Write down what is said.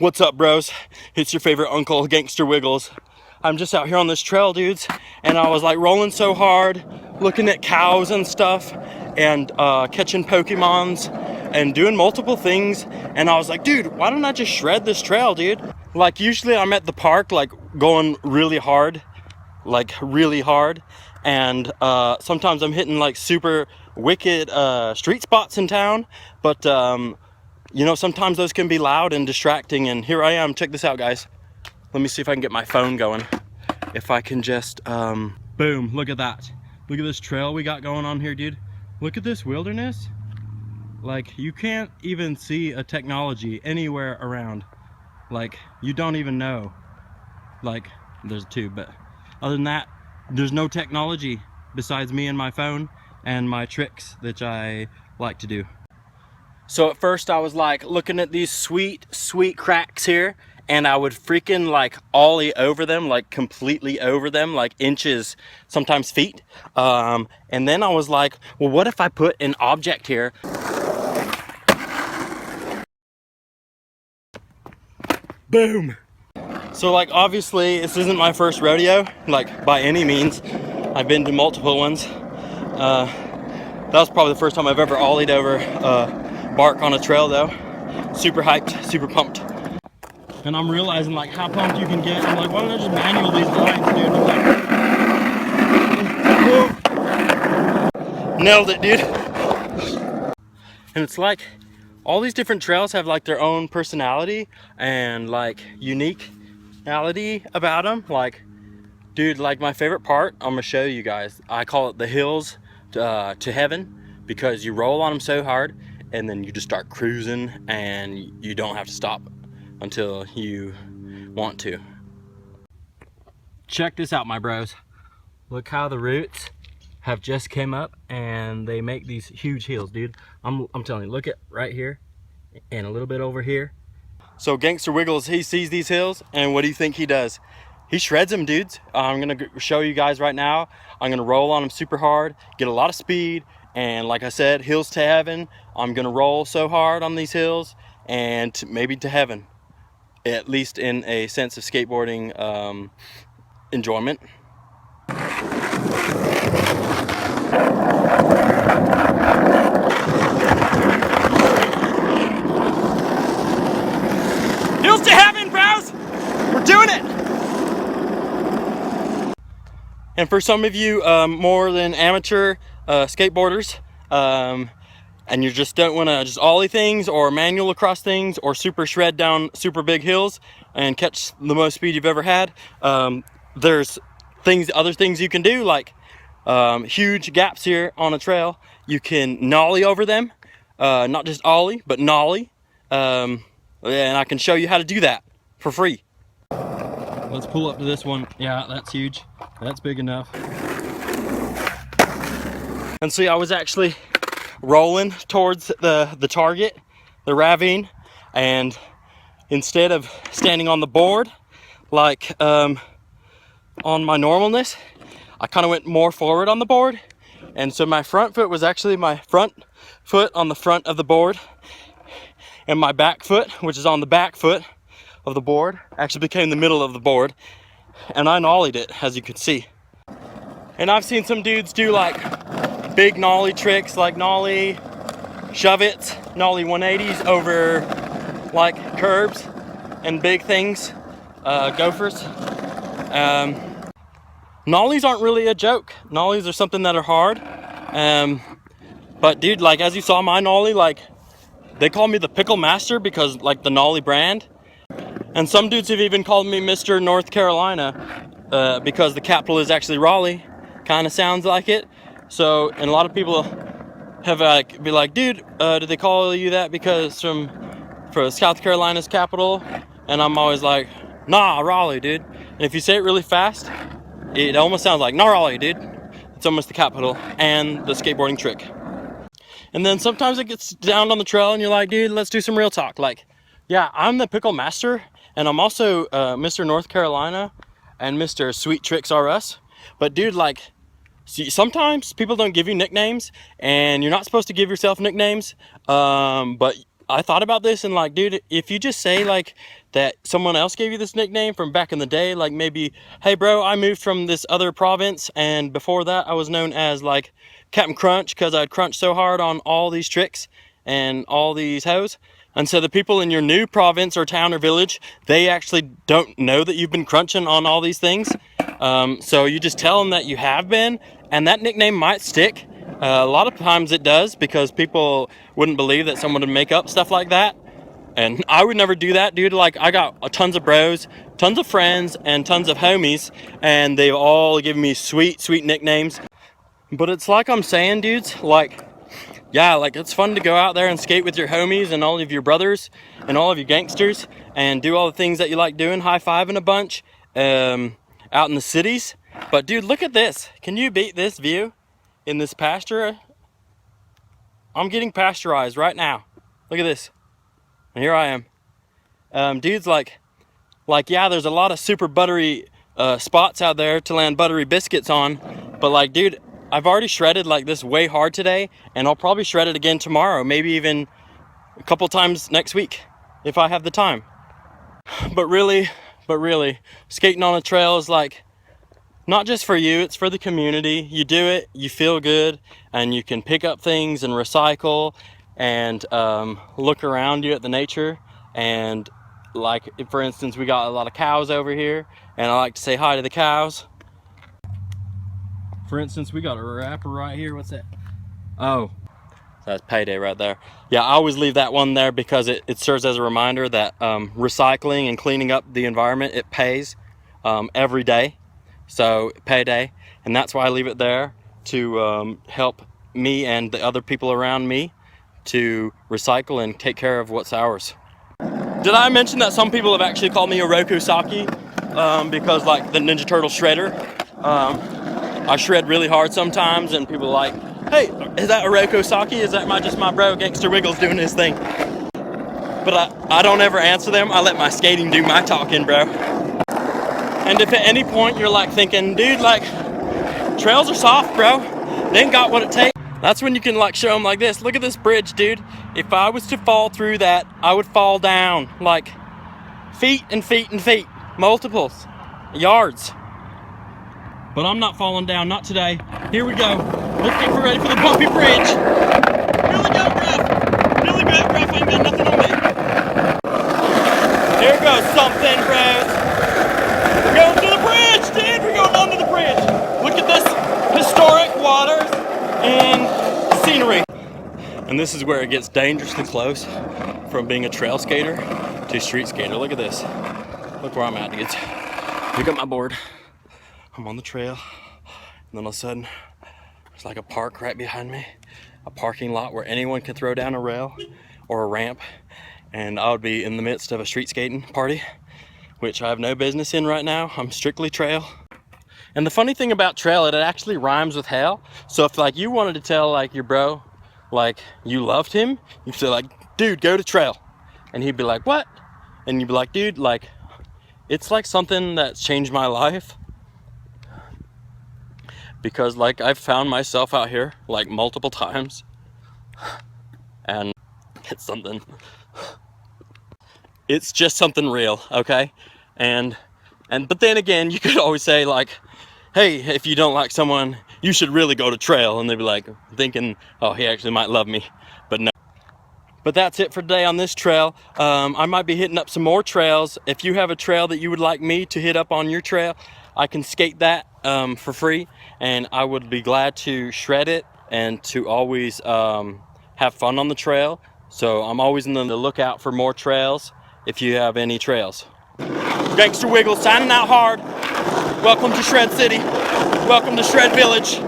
What's up, bros? It's your favorite uncle, GangstaWiggles. I'm just out here on this trail, dudes, and I was like rolling so hard, looking at cows and stuff, and catching Pokemons, and doing multiple things, and I was like, dude, why don't I just shred this trail, dude? Like, usually I'm at the park, like, going really hard, and sometimes I'm hitting, like, super wicked street spots in town, but you know, sometimes those can be loud and distracting, and here I am. Check this out, guys. Let me see if I can get my phone going. If I can just, boom, look at that. Look at this trail we got going on here, dude. Look at this wilderness. Like, you can't even see a technology anywhere around. Like, you don't even know. Like, there's two, but other than that, there's no technology besides me and my phone and my tricks that I like to do. So at first I was like looking at these sweet cracks here, and I would freaking like ollie over them, like completely over them, like inches, sometimes feet. And then I was like, well, what if I put an object here? Boom. So like, obviously this isn't my first rodeo, like by any means. I've been to multiple ones. That was probably the first time I've ever ollied over bark on a trail though. Super hyped, super pumped. And I'm realizing like how pumped you can get. I'm like, why don't I just manual these lines, dude? I'm like, nailed it, dude. And it's like all these different trails have like their own personality and like uniqueality about them. Like, dude, like my favorite part, I'm gonna show you guys. I call it the hills to heaven, because you roll on them so hard and then you just start cruising and you don't have to stop until you want to. Check this out, my bros. Look how the roots have just came up and they make these huge hills, dude. I'm telling you, look at right here and a little bit over here. So GangstaWiggles, he sees these hills, and what do you think he does? He shreds them, dudes. I'm gonna show you guys right now. I'm gonna roll on them super hard, get a lot of speed, and like I said, hills to heaven. I'm gonna roll so hard on these hills, and maybe to heaven, at least in a sense of skateboarding enjoyment. Hills to heaven, bros! We're doing it! And for some of you more than amateur skateboarders, and you just don't want to just ollie things or manual across things or super shred down super big hills and catch the most speed you've ever had, there's other things you can do, like huge gaps here on a trail. You can nollie over them, not just ollie, but nollie, and I can show you how to do that for free. Let's pull up to this one. Yeah, that's huge. That's big enough. And see, I was actually rolling towards the target, the ravine, and instead of standing on the board like on my normalness, I kind of went more forward on the board, and so my front foot was actually my front foot on the front of the board, and my back foot, which is on the back foot of the board, actually became the middle of the board, and I nollied it, as you can see. And I've seen some dudes do like big nollie tricks, like nollie shove-its, nollie 180s over like curbs and big things, gophers. Nollies aren't really a joke. Nollies are something that are hard. But dude, like as you saw my nollie, like they call me the Pickle Master because like the nollie brand. And some dudes have even called me Mr. North Carolina because the capital is actually Raleigh. Kind of sounds like it. So, and a lot of people have be like, dude, did they call you that because for South Carolina's capital? And I'm always like, nah, Raleigh, dude. And if you say it really fast, it almost sounds like, nah, Raleigh, dude. It's almost the capital and the skateboarding trick. And then sometimes it gets down on the trail and you're like, dude, let's do some real talk. Like, yeah, I'm the Pickle Master, and I'm also Mr. North Carolina and Mr. Sweet Tricks R Us. But dude, like, see, sometimes people don't give you nicknames, and you're not supposed to give yourself nicknames. But I thought about this and like, dude, if you just say like that someone else gave you this nickname from back in the day, like maybe, hey bro, I moved from this other province and before that I was known as like Captain Crunch because I'd crunch so hard on all these tricks and all these hoes. And so the people in your new province or town or village, they actually don't know that you've been crunching on all these things. So you just tell them that you have been, and that nickname might stick. A lot of times it does because people wouldn't believe that someone would make up stuff like that. And I would never do that, dude. Like, I got tons of bros, tons of friends, and tons of homies, and they've all given me sweet, sweet nicknames. But it's like I'm saying, dudes, like, yeah, like it's fun to go out there and skate with your homies and all of your brothers and all of your gangsters and do all the things that you like doing, high-fiving a bunch out in the cities. But dude, look at this. Can you beat this view in this pasture? I'm getting pasteurized right now. Look at this. And here I am. Dude's like, yeah, there's a lot of super buttery spots out there to land buttery biscuits on. But like, dude, I've already shredded like this way hard today, and I'll probably shred it again tomorrow, maybe even a couple times next week if I have the time. But really, skating on a trail is like, not just for you, it's for the community. You do it, you feel good, and you can pick up things and recycle and look around you at the nature. And like, for instance, we got a lot of cows over here, and I like to say hi to the cows. For instance, we got a wrapper right here. What's that? Oh, that's payday right there. Yeah, I always leave that one there because it serves as a reminder that recycling and cleaning up the environment, it pays every day. So payday, and that's why I leave it there, to help me and the other people around me to recycle and take care of what's ours. Did I mention that some people have actually called me a Rokusaki because like the Ninja Turtle shredder? I shred really hard sometimes, and people are like, hey, is that a Rokusaki? Is that just my bro GangstaWiggles doing his thing? But I don't ever answer them. I let my skating do my talking, bro. And if at any point you're like thinking, dude, like, trails are soft, bro, they ain't got what it takes, that's when you can like show them like this. Look at this bridge, dude. If I was to fall through that, I would fall down like feet and feet and feet, multiples, yards. But I'm not falling down, not today. Here we go. Let's get ready for the bumpy bridge. Here we go, Gruff. Really good, Gruff. I ain't got nothing on me. Here goes something, bros. We're going to the bridge, dude. We're going under the bridge. Look at this historic waters and scenery. And this is where it gets dangerously close from being a trail skater to a street skater. Look at this. Look where I'm at, dudes. Look at my board. I'm on the trail, and then all of a sudden, there's like a park right behind me, a parking lot where anyone can throw down a rail or a ramp, and I would be in the midst of a street skating party, which I have no business in right now. I'm strictly trail. And the funny thing about trail, it actually rhymes with hell. So if like you wanted to tell like your bro, like you loved him, you'd say like, dude, go to trail. And he'd be like, what? And you'd be like, dude, like, it's like something that's changed my life. Because like I've found myself out here like multiple times, and it's something, it's just something real, okay? But then again, you could always say like, hey, if you don't like someone, you should really go to trail, and they'd be like thinking, oh, he actually might love me, but no. But that's it for today on this trail. I might be hitting up some more trails. If you have a trail that you would like me to hit up on your trail, I can skate that for free, and I would be glad to shred it and to always have fun on the trail. So I'm always on the lookout for more trails if you have any trails. GangstaWiggles signing out hard. Welcome to Shred City. Welcome to Shred Village.